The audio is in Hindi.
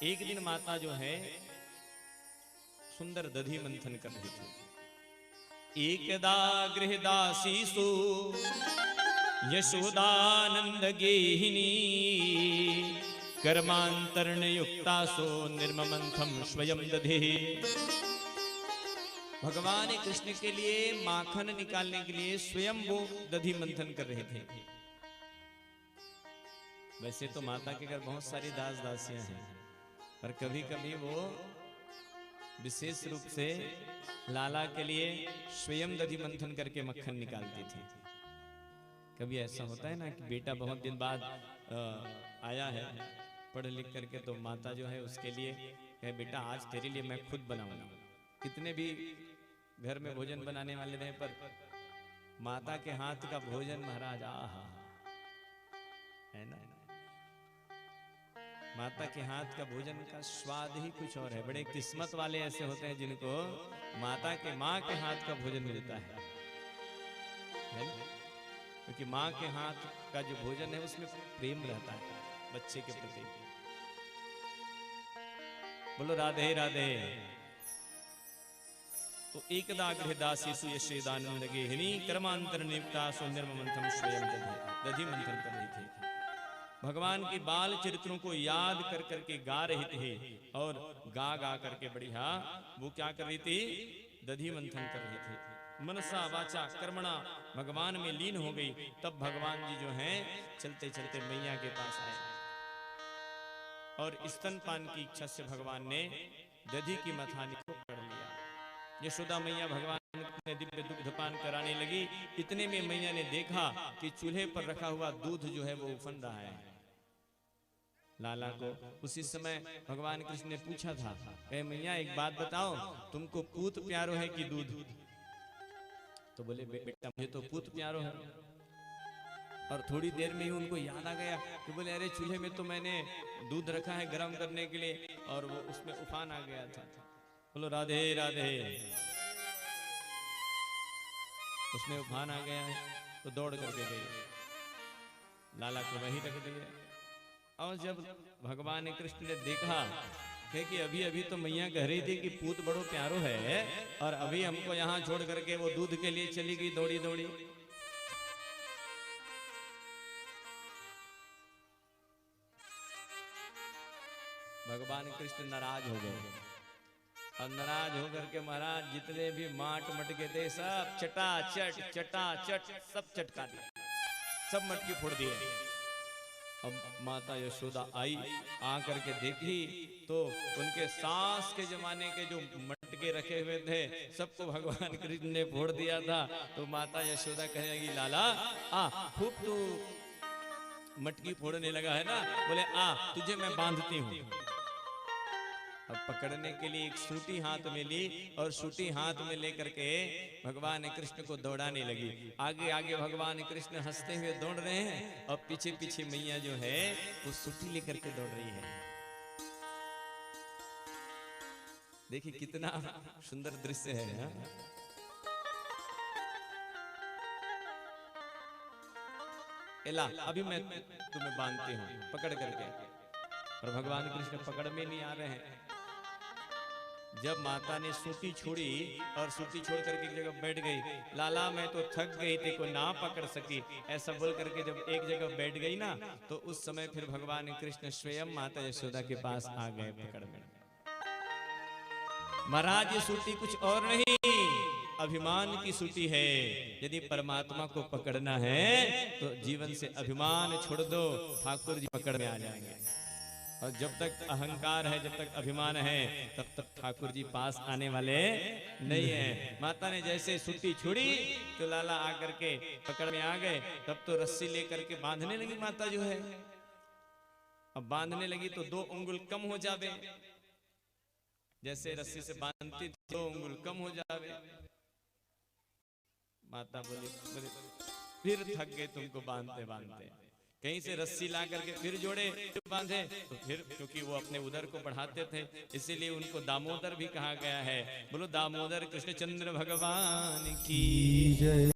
एक दिन माता जो है सुंदर दधी मंथन कर रही थी। एकदा गृहदासीसु यशोदानंद गेहिनी कर्मांतरण युक्तासो निर्ममंथम स्वयं दधे। भगवान कृष्ण के लिए माखन निकालने के लिए स्वयं वो दधी मंथन कर रहे थे। वैसे तो माता के घर बहुत सारी दास दासियां हैं, पर कभी कभी वो विशेष रूप से लाला के लिए स्वयं दधी मंथन करके मक्खन निकालती थी। कभी ऐसा होता है ना कि बेटा बहुत दिन बाद आया है पढ़ लिख करके, तो माता जो है उसके लिए कहे बेटा आज तेरे लिए मैं खुद बनाऊंगा। कितने भी घर में भोजन बनाने वाले रहे, पर माता के हाथ का भोजन महाराज आहा है ना। माता के हाथ का भोजन का स्वाद ही कुछ और है। बड़े किस्मत वाले ऐसे होते हैं जिनको माता के माँ के हाथ का भोजन मिलता है ना? क्योंकि माँ के हाथ का जो भोजन है उसमें प्रेम रहता है बच्चे के प्रति। बोलो राधे राधे। तो एकदा गृहदासीसु यशोदानंद गेहिनी कर्मांतरण युक्तासो निर्ममंथम स्वयं दधी मंथन कर रही थी। भगवान के बाल चरित्रों को याद कर करके गा रहे थे, और गा गा करके बढ़िया वो क्या कर रही थी, दधी मंथन कर रही थी। मनसा वाचा कर्मणा भगवान में लीन हो गई। तब भगवान जी जो हैं चलते चलते मैया के पास आए, और स्तनपान की इच्छा से भगवान ने दधी की मथानी को पकड़ लिया। यशोदा मैया भगवान ने दिव्य दुग्धपान कराने लगी। इतने में मैया ने देखा कि चूल्हे पर रखा हुआ दूध जो है वो उफन रहा है लाला को। उसी समय भगवान कृष्ण ने पूछा था, कहे मैया एक बात बताओ, तुमको पूत प्यारो है कि दूध? तो बोले बेटा मुझे तो पूत प्यारो है। और थोड़ी देर में ही उनको याद आ गया कि बोले अरे चूल्हे में तो मैंने दूध रखा है गर्म करने के लिए, और वो उसमें उफान आ गया था। बोलो राधे राधे। उसमें उफान आ गया है तो दौड़ करके गए, लाला को वहीं रख दिया। और जब भगवान कृष्ण ने देखा कि अभी अभी तो मैया कह रही थी कि पूत बड़ो प्यारो है, और अभी हमको यहाँ छोड़ करके वो दूध के लिए चली गई दौड़ी दौड़ी। भगवान कृष्ण नाराज हो गए, और नाराज होकर के महाराज जितने भी माट मटके थे सब चटा चट सब चटका दिए, सब मटकी फोड़ दिए। अब माता यशोदा आई, आ करके देखी तो उनके सास के जमाने के जो मटके रखे हुए थे सबको भगवान कृष्ण ने फोड़ दिया था। तो माता यशोदा कहेगी लाला आ खूब तू मटकी फोड़ने लगा है ना, बोले आ तुझे मैं बांधती हूँ। अब पकड़ने के लिए एक सूटी हाथ में ली, और सूटी हाथ में लेकर के भगवान कृष्ण को दौड़ाने लगी। आगे आगे भगवान कृष्ण हंसते हुए दौड़ रहे हैं, और पीछे पीछे मैया जो है वो सूटी लेकर के दौड़ रही है। देखिए कितना सुंदर दृश्य है ना? एला अभी मैं तुम्हें बांधती हूँ पकड़ करके। पर भगवान कृष्ण पकड़ में नहीं आ रहे हैं। जब माता ने सूटी छोड़ी और सूटी छोड़ करके एक जगह बैठ गई, लाला मैं तो थक गई थी को ना पकड़ सकी, ऐसा बोल करके जब एक जगह बैठ गई ना, तो उस समय फिर भगवान कृष्ण स्वयं माता यशोदा के पास आ गए पकड़ में। महाराज ये सूटी कुछ और नहीं, अभिमान की सूटी है। यदि परमात्मा को पकड़ना है तो जीवन से अभिमान छोड़ दो, ठाकुर जी पकड़ में आ जाएंगे। और जब तक अहंकार है, जब तक अभिमान है, तब तक ठाकुर जी पास आने वाले नहीं है। माता ने जैसे सूटी छोड़ी तो लाला आकर के पकड़ में आ गए। तब तो रस्सी लेकर के बांधने लगी माता जो है। अब बांधने लगी तो 2 उंगल कम हो जावे, जैसे रस्सी से बांधती 2 उंगल कम हो जावे। माता बोली फिर थक गए तुमको बांधते बांधते। कहीं से रस्सी ला करके फिर जोड़े, फिर बांधे, तो फिर क्योंकि वो अपने उदर को बढ़ाते थे इसीलिए उनको दामोदर भी कहा गया है। बोलो दामोदर कृष्णचंद्र भगवान की जय।